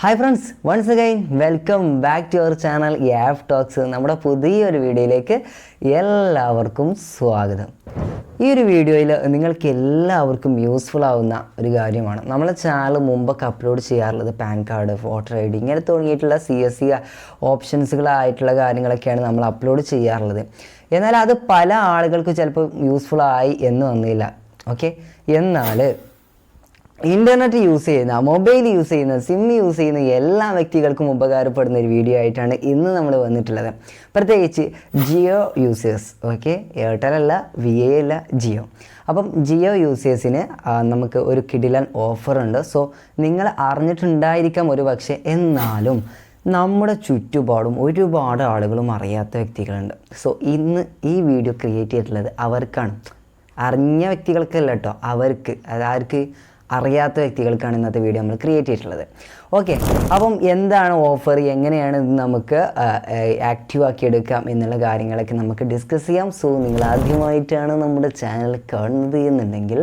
Hi friends, once again welcome back to our channel Yaf talks. നമ്മുടെ പുതിയൊരു വീഡിയോയിലേക്ക് എല്ലാവർക്കും സ്വാഗതം. ഈ ഒരു വീഡിയോയിൽ നിങ്ങൾക്ക് എല്ലാവർക്കും യൂസ്ഫുൾ ആവുന്ന ഒരു കാര്യമാണ്. നമ്മളെ ചാനൽ മുമ്പൊക്കെ അപ്ലോഡ് ചെയ്യാറുള്ളത് pan card, voter I D ഇങ്ങനെ തുടങ്ങിയിട്ടുള്ള CSC ഓപ്ഷൻസുകളായിട്ടുള്ള കാര്യങ്ങളൊക്കെയാണ് നമ്മൾ അപ്ലോഡ് ചെയ്യാറുള്ളത്. എന്നാൽ അത് പല ആളുകൾക്ക് ചിലപ്പോൾ യൂസ്ഫുൾ ആയി എന്ന് വന്നില്ല. ഓക്കെ, എന്നാൽ ഇൻ്റർനെറ്റ് യൂസ് ചെയ്യുന്ന, മൊബൈൽ യൂസ് ചെയ്യുന്ന, സിം യൂസ് ചെയ്യുന്ന എല്ലാ വ്യക്തികൾക്കും ഉപകാരപ്പെടുന്ന ഒരു വീഡിയോ ആയിട്ടാണ് ഇന്ന് നമ്മൾ വന്നിട്ടുള്ളത്. പ്രത്യേകിച്ച് ജിയോ യൂസേഴ്സ്. ഓക്കെ, എയർടെൽ അല്ല, VA അല്ല, ജിയോ. അപ്പം ജിയോ യൂസേഴ്സിന് നമുക്ക് ഒരു കിടിലൻ ഓഫറുണ്ട്. സോ നിങ്ങൾ അറിഞ്ഞിട്ടുണ്ടായിരിക്കാം ഒരു പക്ഷേ, എന്നാലും നമ്മുടെ ചുറ്റുപാടും ഒരുപാട് ആളുകളും അറിയാത്ത വ്യക്തികളുണ്ട്. സോ ഇന്ന് ഈ വീഡിയോ ക്രിയേറ്റ് ചെയ്തിട്ടുള്ളത് അവർക്കാണ്. അറിഞ്ഞ വ്യക്തികൾക്കല്ല കേട്ടോ, അവർക്ക്, അതാർക്ക് അറിയാത്ത വ്യക്തികൾക്കാണ് ഇന്നത്തെ വീഡിയോ നമ്മൾ ക്രിയേറ്റ് ചെയ്തിട്ടുള്ളത്. ഓക്കെ, അപ്പം എന്താണ് ഓഫർ, എങ്ങനെയാണ് ഇത് നമുക്ക് ആക്റ്റീവ് ആക്കി എടുക്കാം എന്നുള്ള കാര്യങ്ങളൊക്കെ നമുക്ക് ഡിസ്കസ് ചെയ്യാം. സോ നിങ്ങൾ ആദ്യമായിട്ടാണ് നമ്മുടെ ചാനൽ കാണുന്നത് എന്നുണ്ടെങ്കിൽ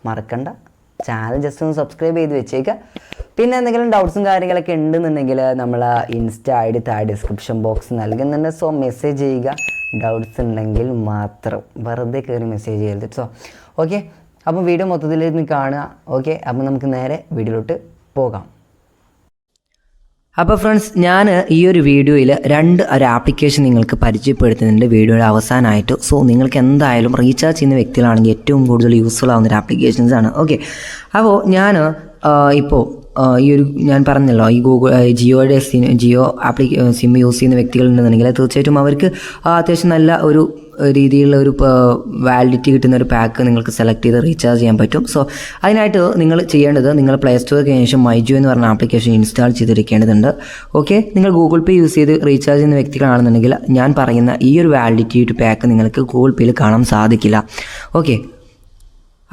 മറക്കണ്ട, ചാനൽ ജസ്റ്റ് ഒന്ന് സബ്സ്ക്രൈബ് ചെയ്ത് വെച്ചേക്കുക. പിന്നെ എന്തെങ്കിലും ഡൗട്ട്സും കാര്യങ്ങളൊക്കെ ഉണ്ടെന്നുണ്ടെങ്കിൽ നമ്മൾ ഇൻസ്റ്റ ID താഴെ ഡിസ്ക്രിപ്ഷൻ ബോക്സ് നൽകുന്നുണ്ട്. സോ മെസ്സേജ് ചെയ്യുക, ഡൗട്ട്സ് ഉണ്ടെങ്കിൽ മാത്രം, വെറുതെ കയറി മെസ്സേജ് ചെയ്യരുത്. സോ ഓക്കെ, അപ്പോൾ വീഡിയോ മൊത്തത്തിലിരുന്ന് കാണുക. ഓക്കെ, അപ്പോൾ നമുക്ക് നേരെ വീഡിയോയിലോട്ട് പോകാം. അപ്പോൾ ഫ്രണ്ട്സ്, ഞാൻ ഈ ഒരു വീഡിയോയിൽ ഒരു ആപ്ലിക്കേഷൻ നിങ്ങൾക്ക് പരിചയപ്പെടുത്തുന്നുണ്ട് വീഡിയോയുടെ അവസാനമായിട്ട്. സോ നിങ്ങൾക്ക് എന്തായാലും റീചാർജ് ചെയ്യുന്ന വ്യക്തികളാണെങ്കിൽ ഏറ്റവും കൂടുതൽ യൂസ്ഫുൾ ആവുന്ന ഒരു ആപ്ലിക്കേഷൻസാണ്. ഓക്കെ, അപ്പോൾ ഞാൻ ഇപ്പോൾ ഈ ഒരു ഞാൻ പറഞ്ഞല്ലോ, ഈ ജിയോയുടെ സിം യൂസ് ചെയ്യുന്ന വ്യക്തികളുണ്ടെന്നുണ്ടെങ്കിൽ തീർച്ചയായിട്ടും അവർക്ക് അത്യാവശ്യം നല്ല ഒരു രീതിയിലുള്ള ഒരു വാലിഡിറ്റി കിട്ടുന്ന ഒരു പാക്ക് നിങ്ങൾക്ക് സെലക്ട് ചെയ്ത് റീചാർജ് ചെയ്യാൻ പറ്റും. സോ അതിനായിട്ട് നിങ്ങൾ ചെയ്യേണ്ടത്, നിങ്ങൾ പ്ലേ സ്റ്റോറിൽ കഴിഞ്ഞ ശേഷം മൈജിയോ എന്ന് പറഞ്ഞ ആപ്ലിക്കേഷൻ ഇൻസ്റ്റാൾ ചെയ്തിരിക്കേണ്ടതുണ്ട്. ഓക്കെ, നിങ്ങൾ ഗൂഗിൾ പേ യൂസ് ചെയ്ത് റീചാർജ് ചെയ്യുന്ന വ്യക്തികളാണെന്നുണ്ടെങ്കിൽ ഞാൻ പറയുന്ന ഈ ഒരു വാലിഡിറ്റി പാക്ക് നിങ്ങൾക്ക് ഗൂഗിൾ പേയിൽ കാണാൻ സാധിക്കില്ല. ഓക്കെ,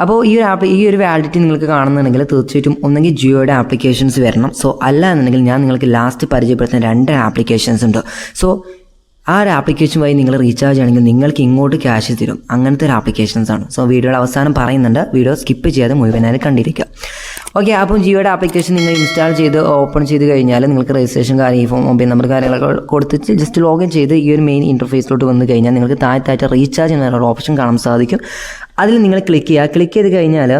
അപ്പോൾ ഈ ഒരു വാലിഡിറ്റി നിങ്ങൾക്ക് കാണുന്നുണ്ടെങ്കിൽ തീർച്ചയായിട്ടും ഒന്നെങ്കിൽ ജിയോയുടെ ആപ്ലിക്കേഷൻസ് വരണം. സോ അല്ല എന്നുണ്ടെങ്കിൽ ഞാൻ നിങ്ങൾക്ക് ലാസ്റ്റ് പരിചയപ്പെടുത്തുന്ന 2 ആപ്ലിക്കേഷൻസ് ഉണ്ട്. സോ ആ ഒരു ആപ്ലിക്കേഷൻ വഴി നിങ്ങൾ റീചാർജ് ചെയ്യണമെങ്കിൽ നിങ്ങൾക്ക് ഇങ്ങോട്ട് ക്യാഷ് തരും. അങ്ങനത്തെ ഒരു ആപ്ലിക്കേഷൻസാണ്. സോ വീഡിയോയുടെ അവസാനം പറയുന്നുണ്ട്, വീഡിയോ സ്കിപ്പ് ചെയ്യാതെ മുഴുവനായി കണ്ടിരിക്കുക. ഓക്കെ, അപ്പം ജിയോയുടെ ആപ്ലിക്കേഷൻ നിങ്ങൾ ഇൻസ്റ്റാൾ ചെയ്ത് ഓപ്പൺ ചെയ്ത് കഴിഞ്ഞാൽ നിങ്ങൾക്ക് രജിസ്ട്രേഷൻ കാര്യം, മൊബൈൽ നമ്പർ കാര്യങ്ങളൊക്കെ കൊടുത്തിട്ട് ജസ്റ്റ് ലോഗിൻ ചെയ്ത് ഈ ഒരു മെയിൻ ഇൻ്റർഫേസിലോട്ട് വന്നു കഴിഞ്ഞാൽ നിങ്ങൾക്ക് താഴത്തായിട്ട് റീചാർജ് എന്നൊരു ഓപ്ഷൻ കാണാൻ സാധിക്കും. അതിൽ നിങ്ങൾ ക്ലിക്ക് ചെയ്ത് കഴിഞ്ഞാൽ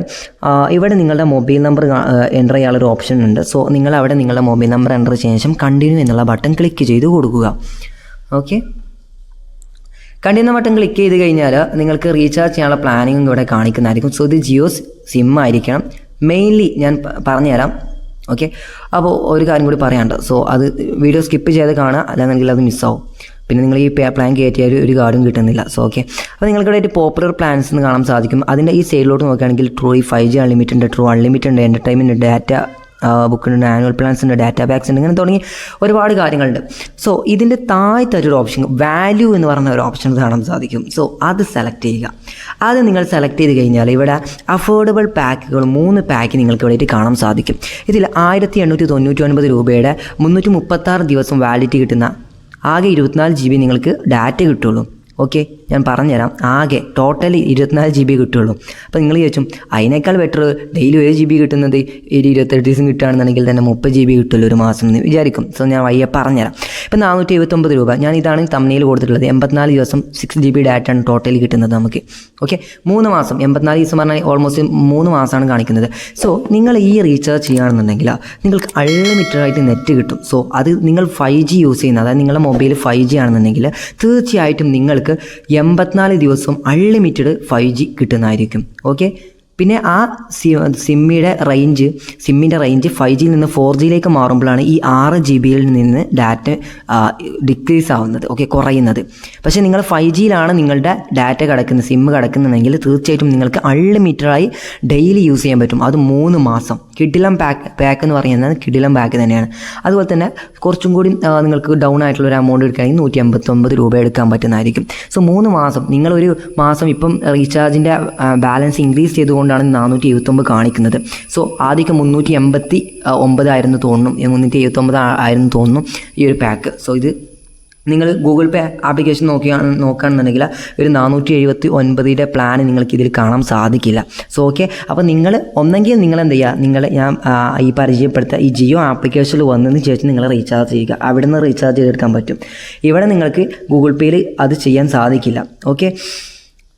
ഇവിടെ നിങ്ങളുടെ മൊബൈൽ നമ്പർ എൻ്റർ ചെയ്യാനുള്ളൊരു ഓപ്ഷൻ ഉണ്ട്. സോ നിങ്ങൾ അവിടെ നിങ്ങളുടെ മൊബൈൽ നമ്പർ എൻ്റർ ചെയ്ത ശേഷം കണ്ടിന്യൂ എന്നുള്ള ബട്ടൺ ക്ലിക്ക് ചെയ്ത് കൊടുക്കുക. ഓക്കെ, കണ്ടിന്യൂ ബട്ടൺ ക്ലിക്ക് ചെയ്ത് കഴിഞ്ഞാൽ നിങ്ങൾക്ക് റീചാർജ് ചെയ്യാനുള്ള പ്ലാനിങ്ങും ഇവിടെ കാണിക്കുന്നതായിരിക്കും. സോ ഇത് ജിയോ സിം ആയിരിക്കണം മെയിൻലി, ഞാൻ പറഞ്ഞുതരാം. ഓക്കെ, അപ്പോൾ ഒരു കാര്യം കൂടി പറയാനുണ്ട്. സോ അത് വീഡിയോ സ്കിപ്പ് ചെയ്ത് കാണുക, അല്ലാന്നെങ്കിൽ അത് മിസ്സാവും. പിന്നെ നിങ്ങൾ ഈ പ്ലാൻ കയറ്റിയാൽ ഒരു കാർഡും കിട്ടുന്നില്ല. സോ ഓക്കെ, അപ്പോൾ നിങ്ങൾക്ക് ഇവിടെ പോപ്പുലർ പ്ലാൻസ് എന്ന് കാണാൻ സാധിക്കും. അതിൻ്റെ ഈ സൈഡിലോട്ട് നോക്കുകയാണെങ്കിൽ ട്രൂ 5G അൺലിമിറ്റഡ് ഉണ്ട്, ട്രൂ അൺലിമിറ്റഡ് ഉണ്ട്, എൻ്റർടൈൻമെൻറ്റ്, ഡാറ്റ ബുക്കുണ്ട്, ആനുവൽ പ്ലാൻസ് ഉണ്ട്, ഡാറ്റ ബാക്സ് ഉണ്ട്, ഇങ്ങനെ തുടങ്ങി ഒരുപാട് കാര്യങ്ങളുണ്ട്. സോ ഇതിൻ്റെ താഴത്തൊരു ഓപ്ഷൻ വാല്യൂ എന്ന് പറഞ്ഞ ഒരു ഓപ്ഷൻ കാണാൻ സാധിക്കും. സോ അത് സെലക്ട് ചെയ്യുക. അത് നിങ്ങൾ സെലക്ട് ചെയ്ത് കഴിഞ്ഞാൽ ഇവിടെ അഫോർഡബിൾ പാക്കുകൾ 3 പാക്ക് നിങ്ങൾക്ക് ഇവിടെ കാണാൻ സാധിക്കും. ഇതിൽ 1899 രൂപയുടെ 336 ദിവസം വാലിഡിറ്റി കിട്ടുന്ന ആകെ 24 GB നിങ്ങൾക്ക് ഡാറ്റ കിട്ടുള്ളൂ. ഓക്കെ, ഞാൻ പറഞ്ഞുതരാം, ആകെ ടോട്ടലി 24 GB കിട്ടുള്ളൂ. അപ്പോൾ നിങ്ങൾ ചോദിച്ചും അതിനേക്കാൾ ബെറ്റർ ഡെയിലി 1 GB കിട്ടുന്നത് 28 ദിവസം കിട്ടുകയാണെന്നുണ്ടെങ്കിൽ തന്നെ 30 GB കിട്ടുമല്ലോ ഒരു മാസം എന്ന് വിചാരിക്കും. സോ ഞാൻ വയ്യ പറഞ്ഞുതരാം. ഇപ്പം 479 രൂപ, ഞാൻ ഇതാണ് തമ്മിൽ കൊടുത്തിട്ടുള്ളത്. 84 ദിവസം 6 GB ഡാറ്റയാണ് ടോട്ടലി കിട്ടുന്നത് നമുക്ക്. ഓക്കെ, 3 മാസം 84 ദിവസം പറഞ്ഞാൽ ഓൾമോസ്റ്റ് 3 മാസമാണ് കാണിക്കുന്നത്. സോ നിങ്ങൾ ഈ റീചാർജ് ചെയ്യുകയാണെന്നുണ്ടെങ്കിൽ നിങ്ങൾക്ക് അൺലിമിറ്റഡ് ആയിട്ട് നെറ്റ് കിട്ടും. സോ അത് നിങ്ങൾ 5G യൂസ് ചെയ്യുന്ന, അതായത് നിങ്ങളുടെ മൊബൈൽ 5G ആണെന്നുണ്ടെങ്കിൽ തീർച്ചയായിട്ടും നിങ്ങൾക്ക് 84 ദിവസം അൺലിമിറ്റഡ് 5G കിട്ടുന്നതായിരിക്കും. ഓക്കെ, പിന്നെ ആ സിമ്മിൻ്റെ റേഞ്ച് 5Gയിൽ നിന്ന് 4Gയിലേക്ക് മാറുമ്പോഴാണ് ഈ 6 GBയിൽ നിന്ന് ഡാറ്റ ഡിക്രീസ് ആവുന്നത്. ഓക്കെ, കുറയുന്നത്. പക്ഷേ നിങ്ങൾ 5Gയിലാണ് നിങ്ങളുടെ ഡാറ്റ സിം കിടക്കുന്നുണ്ടെങ്കിൽ തീർച്ചയായിട്ടും നിങ്ങൾക്ക് അൺലിമിറ്റഡായി ഡെയിലി യൂസ് ചെയ്യാൻ പറ്റും. അത് 3 മാസം. കിടിലം പാക്ക് എന്ന് പറയുന്നത് കിടിലം പാക്ക് തന്നെയാണ്. അതുപോലെ തന്നെ കുറച്ചും കൂടി നിങ്ങൾക്ക് ഡൗൺ ആയിട്ടുള്ള ഒരു എമൗണ്ട് എടുക്കുകയാണെങ്കിൽ 189 രൂപ എടുക്കാൻ പറ്റുന്നതായിരിക്കും. സോ 3 മാസം, നിങ്ങളൊരു മാസം ഇപ്പം റീചാർജിൻ്റെ ബാലൻസ് ഇൻക്രീസ് ചെയ്തുകൊണ്ട് 479 കാണിക്കുന്നത്. സോ ആദ്യം 389 ആയിരുന്നു തോന്നുന്നു, 379 ആയിരുന്നു തോന്നുന്നു ഈ ഒരു പാക്ക്. സോ ഇത് നിങ്ങൾ ഗൂഗിൾ പേ ആപ്ലിക്കേഷൻ നോക്കുകയാണെന്നുണ്ടെങ്കിൽ ഒരു 479 പ്ലാൻ നിങ്ങൾക്ക് ഇതിൽ കാണാൻ സാധിക്കില്ല. സോ ഓക്കെ, അപ്പോൾ നിങ്ങൾ ഒന്നെങ്കിൽ നിങ്ങൾ എന്ത് ചെയ്യുക, ഞാൻ ഈ പരിചയപ്പെടുത്തുക ഈ ജിയോ ആപ്ലിക്കേഷനിൽ വന്നതിന് ശേഷം നിങ്ങൾ റീചാർജ് ചെയ്യുക. അവിടെ നിന്ന് റീചാർജ് ചെയ്തെടുക്കാൻ പറ്റും. ഇവിടെ നിങ്ങൾക്ക് ഗൂഗിൾ പേയിൽ അത് ചെയ്യാൻ സാധിക്കില്ല. ഓക്കെ,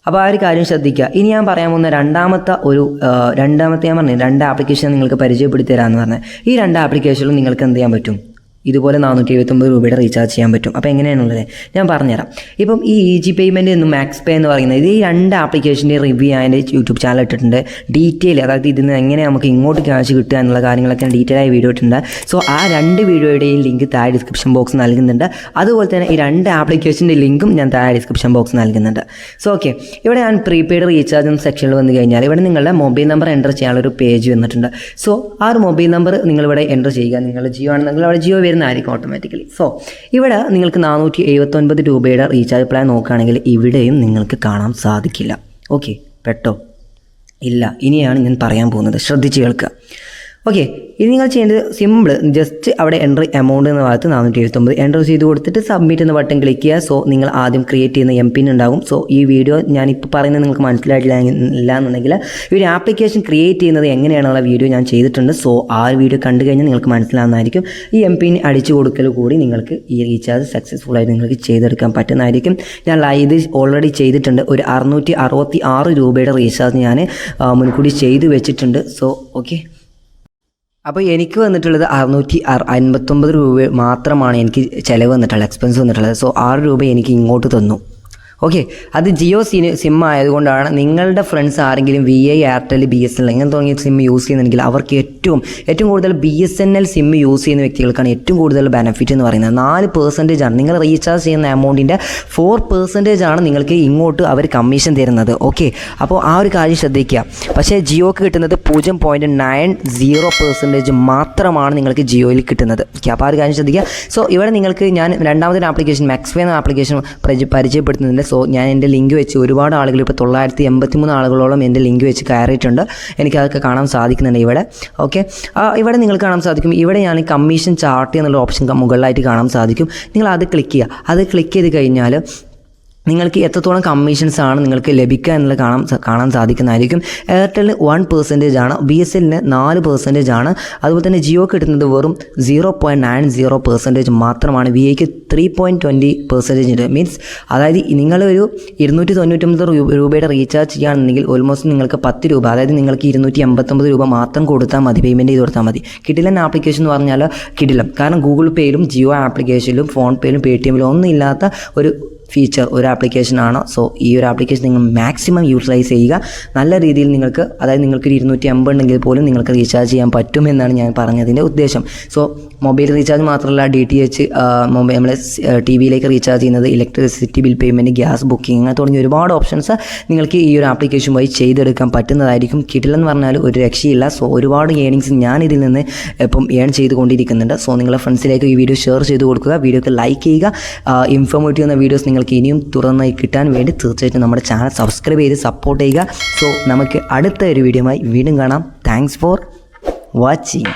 അപ്പോൾ ആ ഒരു കാര്യം ശ്രദ്ധിക്കുക. ഇനി ഞാൻ പറയാൻ പോകുന്ന രണ്ടാമത്തെ ഞാൻ പറഞ്ഞു 2 ആപ്ലിക്കേഷൻ നിങ്ങൾക്ക് പരിചയപ്പെടുത്തി തരാമെന്ന് പറഞ്ഞത്. ഈ 2 ആപ്ലിക്കേഷനിലും നിങ്ങൾക്ക് എന്ത് ചെയ്യാൻ പറ്റും, ഇതുപോലെ 479 രൂപയുടെ റീചാർജ് ചെയ്യാൻ പറ്റും. അപ്പോൾ എങ്ങനെയാണുള്ളത് ഞാൻ പറഞ്ഞുതരാം. ഇപ്പം ഈ ഈസി പേയ്മെൻറ്റ് എന്നും മാക്സ് പേ എന്ന് പറയുന്നത് ഇത് ഈ 2 ആപ്ലിക്കേഷൻ്റെ റിവ്യൂ ഞാൻ എൻ്റെ യൂട്യൂബ് ചാനൽ ഇട്ടിട്ടുണ്ട്. ഡീറ്റെയിൽ, അതായത് ഇതിന് എങ്ങനെ നമുക്ക് ഇങ്ങോട്ട് ക്യാഷ് കിട്ടുക എന്നുള്ള കാര്യങ്ങളൊക്കെ ഡീറ്റെയിൽ ആയി വീഡിയോ ഇട്ടിട്ടുണ്ട്. സോ ആ 2 വീഡിയോയുടെയും ലിങ്ക് താഴെ ഡിസ്ക്രിപ്ഷൻ ബോക്സ് നൽകുന്നുണ്ട്. അതുപോലെ തന്നെ ഈ 2 ആപ്ലിക്കേഷൻ്റെ ലിങ്കും ഞാൻ താഴെ ഡിസ്ക്രിപ്ഷൻ ബോക്സ് നൽകുന്നുണ്ട്. സോ ഓക്കെ, ഇവിടെ ഞാൻ പ്രീപെയ്ഡ് റീചാർജ് എന്ന സെക്ഷനിൽ വന്നു കഴിഞ്ഞാൽ ഇവിടെ നിങ്ങളുടെ മൊബൈൽ നമ്പർ എൻ്റർ ചെയ്യാനുള്ളൊരു പേജ് വന്നിട്ടുണ്ട്. സോ ആ ഒരു മൊബൈൽ നമ്പർ നിങ്ങളിവിടെ എൻ്റർ ചെയ്യുക. നിങ്ങൾ ജിയോ ആണെന്നെങ്കിൽ അവിടെ ജിയോ വരുന്നതായിരിക്കും ഓട്ടോമാറ്റിക്കലി. സോ ഇവിടെ നിങ്ങൾക്ക് 479 രൂപയുടെ റീചാർജ് പ്ലാൻ നോക്കുകയാണെങ്കിൽ ഇവിടെയും നിങ്ങൾക്ക് കാണാൻ സാധിക്കില്ല. ഓക്കെ, പെട്ടോ? ഇല്ല. ഇനിയാണ് ഞാൻ പറയാൻ പോകുന്നത്, ശ്രദ്ധിച്ച് കേൾക്കുക. ഓക്കെ, ഇനി നിങ്ങൾ ചെയ്യേണ്ടത് സിമ്പിൾ, ജസ്റ്റ് അവിടെ എൻ്റർ എമൗണ്ട് എന്ന ഭാഗത്ത് 479 എൻ്റർ ചെയ്ത് കൊടുത്തിട്ട് സബ്മിറ്റ് എന്ന ബട്ടൺ ക്ലിക്ക് ചെയ്യുക. സോ നിങ്ങൾ ആദ്യം ക്രിയേറ്റ് ചെയ്യുന്ന എംപിൻ ഉണ്ടാകും. സോ ഈ വീഡിയോ ഞാനിപ്പോൾ പറയുന്നത് നിങ്ങൾക്ക് മനസ്സിലായിട്ടില്ല എന്നുണ്ടെങ്കിൽ ഈ ഒരു ആപ്ലിക്കേഷൻ ക്രിയേറ്റ് ചെയ്യുന്നത് എങ്ങനെയാണെന്നുള്ള വീഡിയോ ഞാൻ ചെയ്തിട്ടുണ്ട്. സോ ആ വീഡിയോ കണ്ടു കഴിഞ്ഞാൽ നിങ്ങൾക്ക് മനസ്സിലാവുന്നതായിരിക്കും. ഈ എംപിൻ അടിച്ചു കൊടുക്കൽ കൂടി നിങ്ങൾക്ക് ഈ റീചാർജ് സക്സസ്ഫുൾ ആയിട്ട് നിങ്ങൾക്ക് ചെയ്തെടുക്കാൻ പറ്റുന്നതായിരിക്കും. ഞാൻ ഇത് ഓൾറെഡി ചെയ്തിട്ടുണ്ട്. ഒരു 666 രൂപയുടെ റീചാർജ് ഞാൻ മുൻകൂടി ചെയ്ത് വെച്ചിട്ടുണ്ട്. സോ ഓക്കെ, അപ്പോൾ എനിക്ക് വന്നിട്ടുള്ളത് 659 രൂപ മാത്രമാണ് എനിക്ക് ചിലവ് വന്നിട്ടുള്ളത്, എക്സ്പെൻസ് വന്നിട്ടുള്ളത്. സോ 6 രൂപ എനിക്ക് ഇങ്ങോട്ട് തന്നു. ഓക്കെ, അത് ജിയോ സിം ആയതുകൊണ്ടാണ്. നിങ്ങളുടെ ഫ്രണ്ട്സ് ആരെങ്കിലും VI, എയർടെൽ, BSNL ഇങ്ങനെ തുടങ്ങിയ സിം യൂസ് ചെയ്യുന്നുണ്ടെങ്കിൽ അവർക്ക് ഏറ്റവും കൂടുതൽ BSNL സിം യൂസ് ചെയ്യുന്ന വ്യക്തികൾക്കാണ് ഏറ്റവും കൂടുതൽ ബെനിഫിറ്റ് എന്ന് പറയുന്നത്. 4% ആണ് നിങ്ങൾ റീചാർജ് ചെയ്യുന്ന എമൗണ്ടിൻ്റെ 4% ആണ് നിങ്ങൾക്ക് ഇങ്ങോട്ട് അവർ കമ്മീഷൻ തരുന്നത്. ഓക്കെ, അപ്പോൾ ആ ഒരു കാര്യം ശ്രദ്ധിക്കുക. പക്ഷേ ജിയോക്ക് കിട്ടുന്നത് 0.90% മാത്രമാണ് നിങ്ങൾക്ക് ജിയോയിൽ കിട്ടുന്നത്. ഓക്കെ, അപ്പോൾ ആ ഒരു കാര്യം ശ്രദ്ധിക്കുക. സോ ഇവിടെ നിങ്ങൾക്ക് ഞാൻ രണ്ടാമതൊരു ആപ്ലിക്കേഷൻ മാക്സ് പേ എന്ന ആപ്ലിക്കേഷൻ പരിചയപ്പെടുത്തുന്നുണ്ട്. സോ ഞാൻ എൻ്റെ ലിങ്ക് വെച്ച് ഒരുപാട് ആളുകൾ, ഇപ്പോൾ 983 ആളുകളോളം എൻ്റെ ലിങ്ക് വെച്ച് കയറിയിട്ടുണ്ട്. എനിക്കതൊക്കെ കാണാൻ സാധിക്കുന്നുണ്ട് ഇവിടെ. ഓക്കെ, ഇവിടെ നിങ്ങൾക്ക് കാണാൻ സാധിക്കും. ഇവിടെ ഞാൻ കമ്മീഷൻ ചാർട്ട് എന്നുള്ള ഓപ്ഷൻ മുകളിലായിട്ട് കാണാൻ സാധിക്കും. നിങ്ങൾ അത് ക്ലിക്ക് ചെയ്യുക. അത് ക്ലിക്ക് ചെയ്ത് കഴിഞ്ഞാൽ നിങ്ങൾക്ക് എത്രത്തോളം കമ്മീഷൻസ് ആണ് നിങ്ങൾക്ക് ലഭിക്കുക എന്നുള്ളത് കാണാൻ സാധിക്കുന്നതായിരിക്കും. എയർടെലിന് 1% ആണ്, BSNLന് 4% ആണ്. അതുപോലെ തന്നെ ജിയോ കിട്ടുന്നത് വെറും 0.90% മാത്രമാണ്. VIക്ക് 3.20% ഉണ്ട്. മീൻസ് അതായത് നിങ്ങളൊരു 299 രൂപയുടെ റീചാർജ് ചെയ്യുകയാണെന്നുണ്ടെങ്കിൽ ഓൾമോസ്റ്റ് നിങ്ങൾക്ക് 10 രൂപ, അതായത് നിങ്ങൾക്ക് 289 രൂപ മാത്രം കൊടുത്താൽ മതി, പേയ്മെൻറ്റ് ചെയ്ത് കൊടുത്താൽ മതി. കിടിലൻ ആപ്ലിക്കേഷൻ എന്ന് പറഞ്ഞാൽ കിടിലം. കാരണം ഗൂഗിൾ പേയിലും ജിയോ ആപ്ലിക്കേഷനിലും ഫോൺ പേയിലും പേടിഎമ്മിലും ഒന്നും ഇല്ലാത്ത ഒരു ഫീച്ചർ, ഒരു ആപ്ലിക്കേഷനാണ്. സോ ഈ ഒരു ആപ്ലിക്കേഷൻ നിങ്ങൾ മാക്സിമം യൂട്ടിലൈസ് ചെയ്യുക. നല്ല രീതിയിൽ നിങ്ങൾക്ക്, അതായത് നിങ്ങൾക്ക് 250 ഉണ്ടെങ്കിൽ പോലും നിങ്ങൾക്ക് റീചാർജ് ചെയ്യാൻ പറ്റുമെന്നാണ് ഞാൻ പറഞ്ഞതിൻ്റെ ഉദ്ദേശം. സോ മൊബൈൽ റീചാർജ് മാത്രമല്ല, DTH മൊബൈൽ നമ്മളെ TV-യിലേക്ക് റീചാർജ് ചെയ്യുന്നത്, electricity bill payment, gas booking, അങ്ങനെ തുടങ്ങിയ ഒരുപാട് ഓപ്ഷൻസ് നിങ്ങൾക്ക് ഈ ഒരു ആപ്ലിക്കേഷൻ വഴി ചെയ്തെടുക്കാൻ പറ്റുന്നതായിരിക്കും. കിട്ടില്ലെന്ന് പറഞ്ഞാൽ ഒരു രക്ഷയില്ല. സോ ഒരുപാട് ഏണിങ്സ് ഞാൻ ഇതിൽ നിന്ന് ഇപ്പം ഏൺ ചെയ്തുകൊണ്ടിരിക്കുന്നുണ്ട്. സോ നിങ്ങളുടെ ഫ്രണ്ട്സിലേക്ക് ഈ വീഡിയോ ഷെയർ ചെയ്ത് കൊടുക്കുക, വീഡിയോക്ക് ലൈക്ക് ചെയ്യുക. ഇൻഫോർമേറ്റീവ് എന്ന വീഡിയോസ് നിങ്ങൾക്ക് ഇനിയും തുറന്നായി കിട്ടാൻ വേണ്ടി തീർച്ചയായിട്ടും നമ്മുടെ ചാനൽ സബ്സ്ക്രൈബ് ചെയ്ത് സപ്പോർട്ട് ചെയ്യുക. സോ നമുക്ക് അടുത്ത ഒരു വീഡിയോയുമായി വീണ്ടും കാണാം. Thanks for watching.